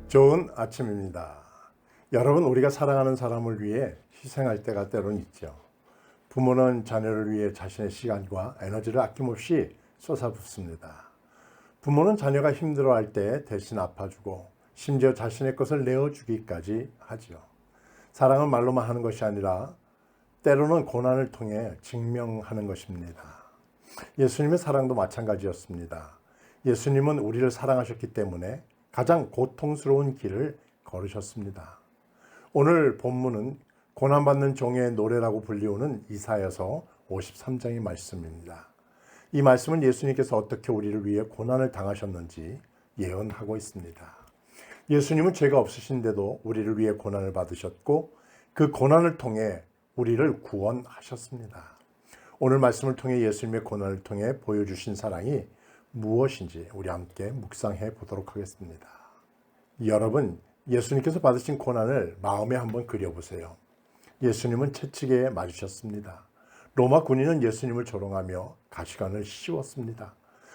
좋은 아침입니다. 여러분, 우리가 사랑하는 사람을 위해 희생할 때가 때론 있죠. 부모는 자녀를 위해 자신의 시간과 에너지를 아낌없이 쏟아붓습니다. 부모는 자녀가 힘들어할 때 대신 아파주고 심지어 자신의 것을 내어주기까지 하죠. 사랑은 말로만 하는 것이 아니라 때로는 고난을 통해 증명하는 것입니다. 예수님의 사랑도 마찬가지였습니다. 예수님은 우리를 사랑하셨기 때문에 가장 고통스러운 길을 걸으셨습니다. 오늘 본문은 고난받는 종의 노래라고 불리우는 이사야서 53장의 말씀입니다. 이 말씀은 예수님께서 어떻게 우리를 위해 고난을 당하셨는지 예언하고 있습니다. 예수님은 죄가 없으신데도 우리를 위해 고난을 받으셨고 그 고난을 통해 우리를 구원하셨습니다. 오늘 말씀을 통해 예수님의 고난을 통해 보여주신 사랑이 무엇인지 우리 함께 묵상해 보도록 하겠습니다. 여러분, 예수님께서 받으신 고난을 마음에 한번 그려보세요. 예수님은 채찍에 맞으셨습니다. 로마 군인은 예수님을 조롱하며 가시관을 씌웠습니다.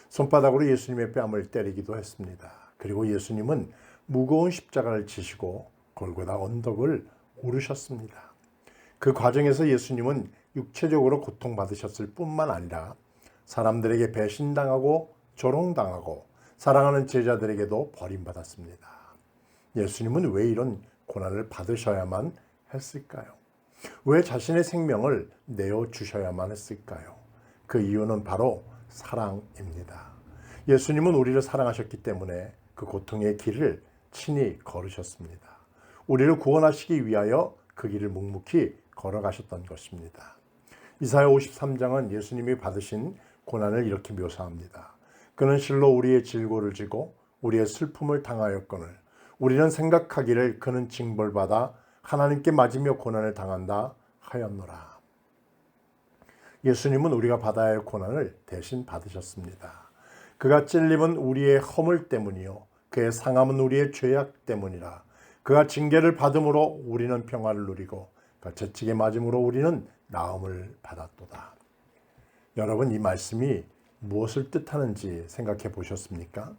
손바닥으로 예수님의 뺨을 때리기도 했습니다. 그리고 예수님은 무거운 십자가를 지시고 골고다 언덕을 오르셨습니다. 그 과정에서 예수님은 육체적으로 고통받으셨을 뿐만 아니라 사람들에게 배신당하고 조롱당하고 사랑하는 제자들에게도 버림받았습니다. 예수님은 왜 이런 고난을 받으셔야만 했을까요? 왜 자신의 생명을 내어주셔야만 했을까요? 그 이유는 바로 사랑입니다. 예수님은 우리를 사랑하셨기 때문에 그 고통의 길을 친히 걸으셨습니다. 우리를 구원하시기 위하여 그 길을 묵묵히 걸어가셨던 것입니다. 이사야 53장은 예수님이 받으신 고난을 이렇게 묘사합니다. 그는 실로 우리의 질고를 지고 우리의 슬픔을 당하였거늘 우리는 생각하기를 그는 징벌받아 하나님께 맞으며 고난을 당한다 하였노라. 예수님은 우리가 받아야 할 고난을 대신 받으셨습니다. 그가 찔림은 우리의 허물 때문이요 그의 상함은 우리의 죄악 때문이라. 그가 징계를 받음으로 우리는 평화를 누리고 그가 채찍에 맞음으로 우리는 나음을 받았도다. 여러분, 이 말씀이 무엇을 뜻하는지 생각해 보셨습니까?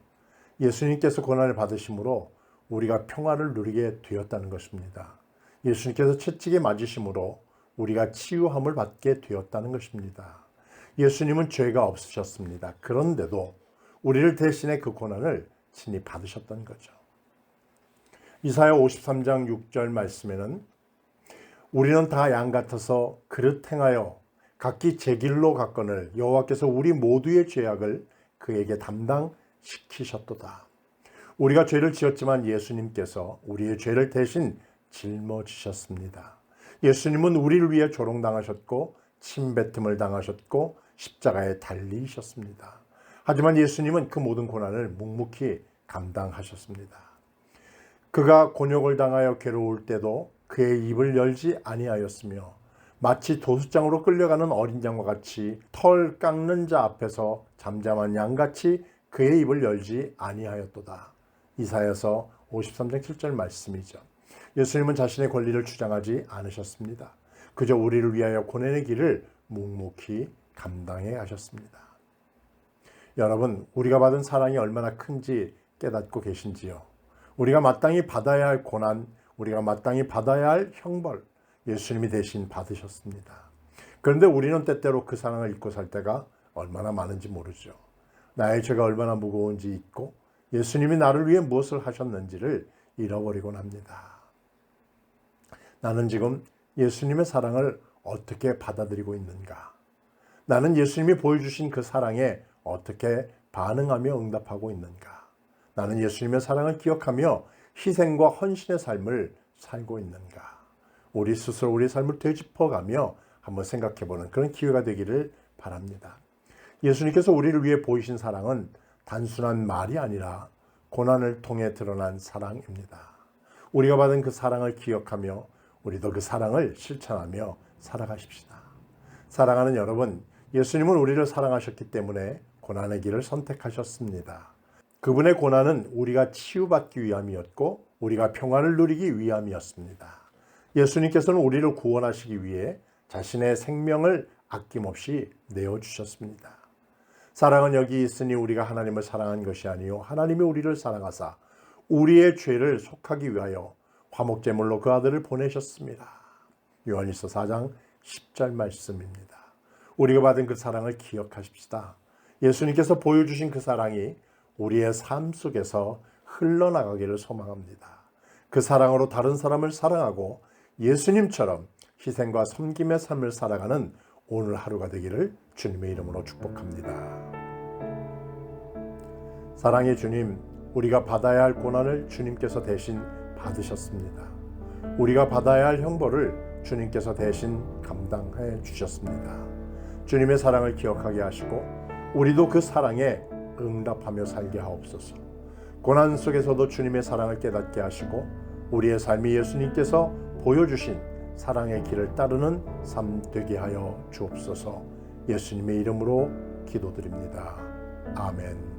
예수님께서 고난을 받으심으로 우리가 평화를 누리게 되었다는 것입니다. 예수님께서 채찍에 맞으심으로 우리가 치유함을 받게 되었다는 것입니다. 예수님은 죄가 없으셨습니다. 그런데도 우리를 대신해 그 고난을 친히 받으셨던 거죠. 이사야 53장 6절 말씀에는 우리는 다 양 같아서 그릇 행하여 각기 제 길로 갔거늘 여호와께서 우리 모두의 죄악을 그에게 담당시키셨도다. 우리가 죄를 지었지만 예수님께서 우리의 죄를 대신 짊어지셨습니다. 예수님은 우리를 위해 조롱당하셨고 침뱉음을 당하셨고 십자가에 달리셨습니다. 하지만 예수님은 그 모든 고난을 묵묵히 감당하셨습니다. 그가 곤욕을 당하여 괴로울 때도 그의 입을 열지 아니하였으며 마치 도수장으로 끌려가는 어린 양과 같이 털 깎는 자 앞에서 잠잠한 양같이 그의 입을 열지 아니하였도다. 이사야서 53장 7절 말씀이죠. 예수님은 자신의 권리를 주장하지 않으셨습니다. 그저 우리를 위하여 고난의 길을 묵묵히 감당해 가셨습니다. 여러분, 우리가 받은 사랑이 얼마나 큰지 깨닫고 계신지요? 우리가 마땅히 받아야 할 고난, 우리가 마땅히 받아야 할 형벌, 예수님이 대신 받으셨습니다. 그런데 우리는 때때로 그 사랑을 잊고 살 때가 얼마나 많은지 모르죠. 나의 죄가 얼마나 무거운지 잊고 예수님이 나를 위해 무엇을 하셨는지를 잃어버리곤 합니다. 나는 지금 예수님의 사랑을 어떻게 받아들이고 있는가? 나는 예수님이 보여주신 그 사랑에 어떻게 반응하며 응답하고 있는가? 나는 예수님의 사랑을 기억하며 희생과 헌신의 삶을 살고 있는가? 우리 스스로 우리의 삶을 되짚어가며 한번 생각해보는 그런 기회가 되기를 바랍니다. 예수님께서 우리를 위해 보이신 사랑은 단순한 말이 아니라 고난을 통해 드러난 사랑입니다. 우리가 받은 그 사랑을 기억하며 우리도 그 사랑을 실천하며 살아가십시다. 사랑하는 여러분, 예수님은 우리를 사랑하셨기 때문에 고난의 길을 선택하셨습니다. 그분의 고난은 우리가 치유받기 위함이었고 우리가 평화를 누리기 위함이었습니다. 예수님께서는 우리를 구원하시기 위해 자신의 생명을 아낌없이 내어주셨습니다. 사랑은 여기 있으니 우리가 하나님을 사랑한 것이 아니요 하나님이 우리를 사랑하사 우리의 죄를 속하기 위하여 화목제물로 그 아들을 보내셨습니다. 요한일서 4장 10절 말씀입니다. 우리가 받은 그 사랑을 기억하십시다. 예수님께서 보여주신 그 사랑이 우리의 삶 속에서 흘러나가기를 소망합니다. 그 사랑으로 다른 사람을 사랑하고 예수님처럼 희생과 섬김의 삶을 살아가는 오늘 하루가 되기를 주님의 이름으로 축복합니다. 사랑의 주님, 우리가 받아야 할 고난을 주님께서 대신 받으셨습니다. 우리가 받아야 할 형벌을 주님께서 대신 감당해 주셨습니다. 주님의 사랑을 기억하게 하시고 우리도 그 사랑에 응답하며 살게 하옵소서. 고난 속에서도 주님의 사랑을 깨닫게 하시고 우리의 삶이 예수님께서 보여주신 사랑의 길을 따르는 삶 되게 하여 주옵소서. 예수님의 이름으로 기도드립니다. 아멘.